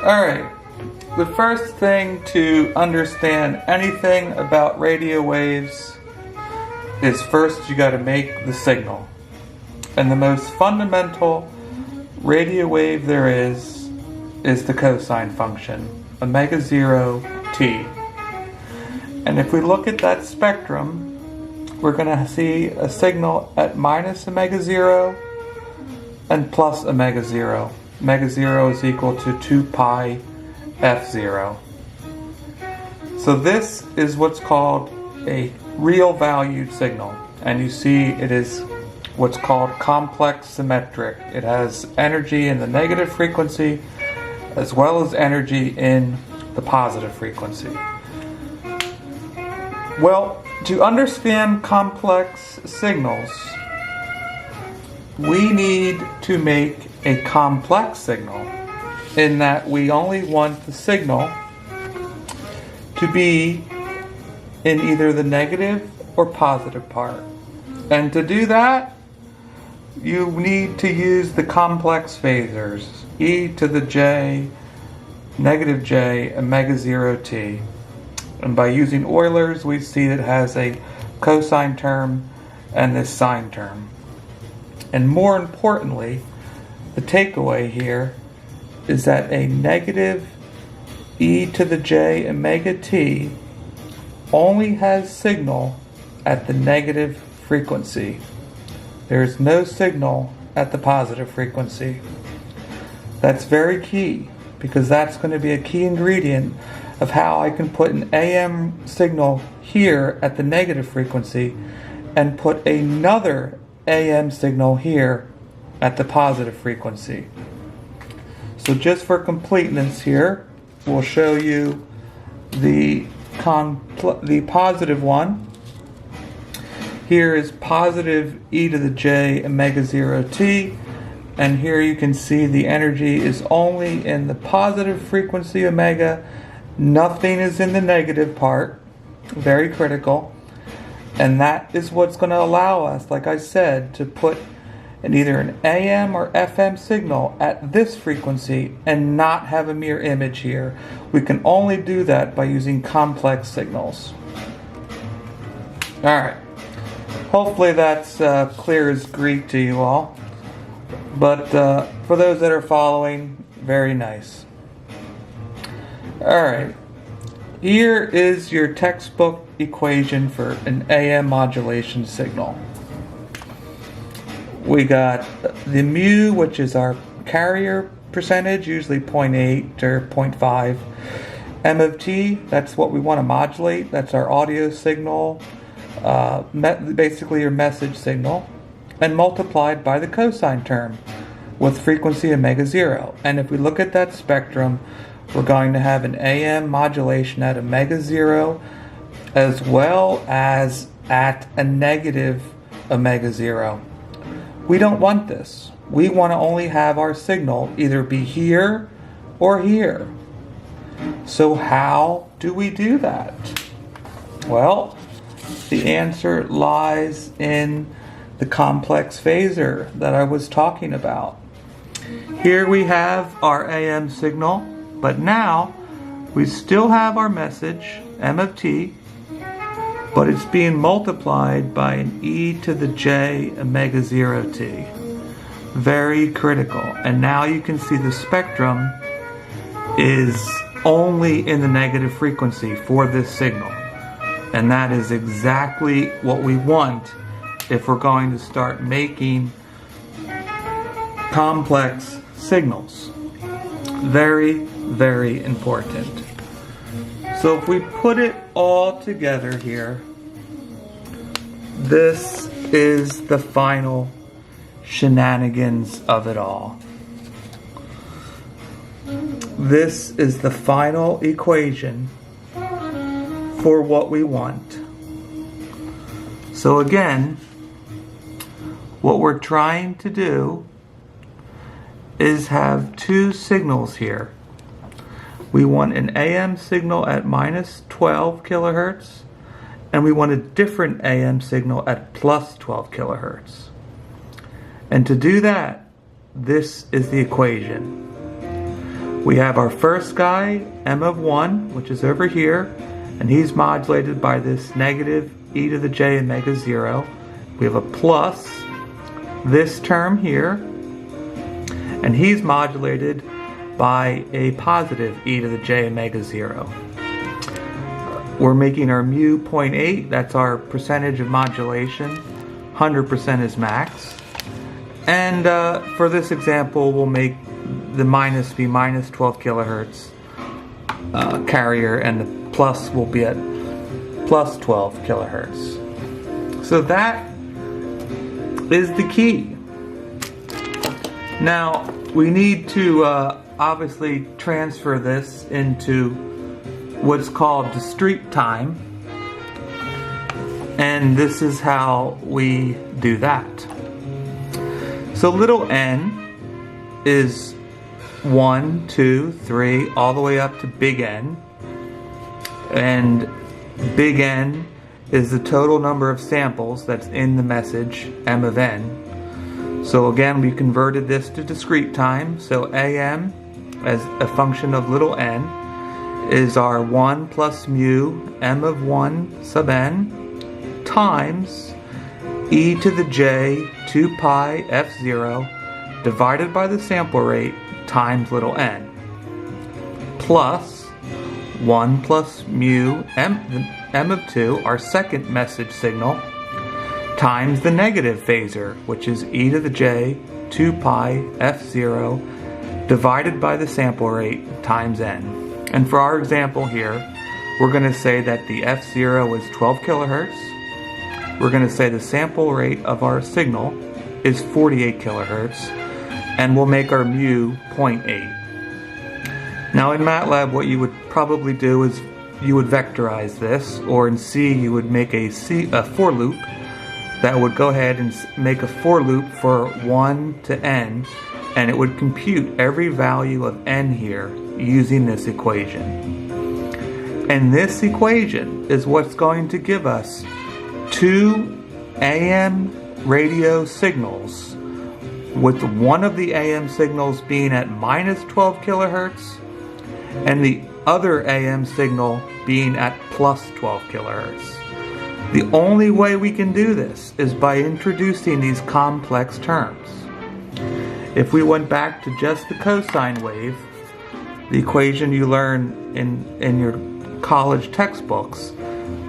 Alright, the first thing to understand anything about radio waves is first you got to make the signal. And the most fundamental radio wave there is the cosine function, omega 0 t. And if we look at that spectrum, we're going to see a signal at minus omega 0 and plus omega 0. Omega 0 is equal to 2 pi f0. So this is what's called a real valued signal. And you see it is what's called complex symmetric. It has energy in the negative frequency as well as energy in the positive frequency. Well, to understand complex signals, we need to make a complex signal in that we only want the signal to be in either the negative or positive part. And to do that, you need to use the complex phasors, e to the j, negative j, omega 0 t. And by using Euler's, we see it has a cosine term and this sine term. And more importantly, the takeaway here is that a negative e to the j omega t only has signal at the negative frequency. There is no signal at the positive frequency. That's very key because that's going to be a key ingredient of how I can put an AM signal here at the negative frequency and put another AM signal here at the positive frequency. So just for completeness here, we'll show you the positive one. Here is positive e to the j omega 0 t, and here you can see the energy is only in the positive frequency omega. Nothing is in the negative part. Very critical. And that is what's going to allow us, like I said, to put either an AM or FM signal at this frequency and not have a mirror image here. We can only do that by using complex signals. Alright. Hopefully that's clear as Greek to you all. But for those that are following, very nice. Alright. Here is your textbook equation for an AM modulation signal. We got the mu, which is our carrier percentage, usually 0.8 or 0.5. M of t, that's what we want to modulate. That's our audio signal, basically your message signal, and multiplied by the cosine term with frequency omega 0. And if we look at that spectrum, we're going to have an AM modulation at omega 0 as well as at a negative omega 0. We don't want this. We want to only have our signal either be here or here. So how do we do that? Well, the answer lies in the complex phasor that I was talking about. Here we have our AM signal, but now we still have our message, M of t, but it's being multiplied by an e to the j omega 0 t. Very critical. And now you can see the spectrum is only in the negative frequency for this signal. And that is exactly what we want if we're going to start making complex signals. Very, very important. So if we put it all together here, this is the final shenanigans of it all. This is the final equation for what we want. So again, what we're trying to do is have two signals here. We want an AM signal at minus 12 kilohertz, and we want a different AM signal at plus 12 kilohertz. And to do that, this is the equation. We have our first guy, m of 1, which is over here, and he's modulated by this negative e to the j omega 0. We have a plus this term here, and he's modulated by a positive e to the j omega 0. We're making our mu 0.8, that's our percentage of modulation. 100% is max. And for this example, we'll make the minus be minus 12 kilohertz carrier, and the plus will be at plus 12 kilohertz. So that is the key. Now, we need to obviously transfer this into what's called discrete time, and this is how we do that. So little n is 1, 2, 3, all the way up to big N, and big N is the total number of samples that's in the message, m of n. So again, we converted this to discrete time, so am as a function of little n is our 1 plus mu m of 1 sub n times e to the j 2 pi f0 divided by the sample rate times little n, plus 1 plus mu m of 2, our second message signal, times the negative phasor, which is e to the j 2 pi f0 divided by the sample rate times n. And for our example here, we're going to say that the f0 is 12 kilohertz. We're going to say the sample rate of our signal is 48 kilohertz, and we'll make our mu 0.8. Now in MATLAB, what you would probably do is you would vectorize this, or in C you would make a for loop that would go ahead and make a for loop for 1 to n, and it would compute every value of n here using this equation. And this equation is what's going to give us 2 AM radio signals, with one of the AM signals being at minus 12 kilohertz and the other AM signal being at plus 12 kilohertz. The only way we can do this is by introducing these complex terms. If we went back to just the cosine wave, the equation you learn in your college textbooks,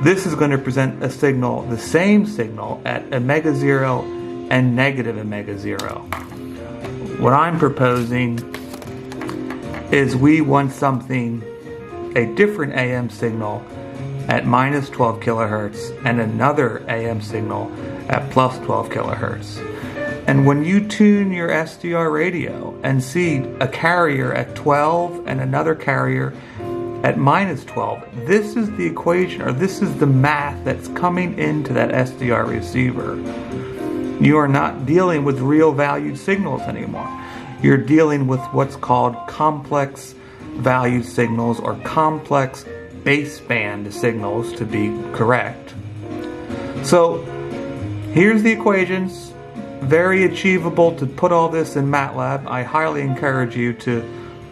this is going to present a signal, the same signal, at omega 0 and negative omega 0. What I'm proposing is we want something, a different AM signal at minus 12 kilohertz and another AM signal at plus 12 kilohertz. And when you tune your SDR radio and see a carrier at 12 and another carrier at minus 12, this is the equation, or this is the math that's coming into that SDR receiver. You are not dealing with real valued signals anymore. You're dealing with what's called complex valued signals, or complex baseband signals to be correct. So here's the equations. Very achievable to put all this in MATLAB. I highly encourage you to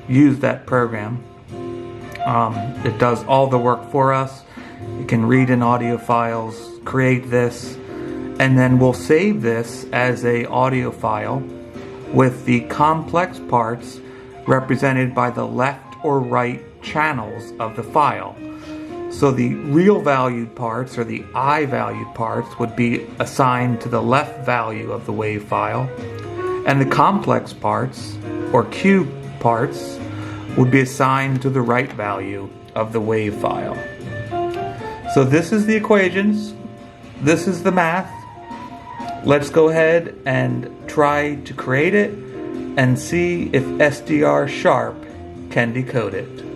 use that program. It does all the work for us. You can read in audio files, create this, and then we'll save this as a audio file with the complex parts represented by the left or right channels of the file. So the real valued parts, or the I valued parts, would be assigned to the left value of the wave file, and the complex parts, or Q parts, would be assigned to the right value of the wave file. So this is the equations, this is the math. Let's go ahead and try to create it and see if SDR Sharp can decode it.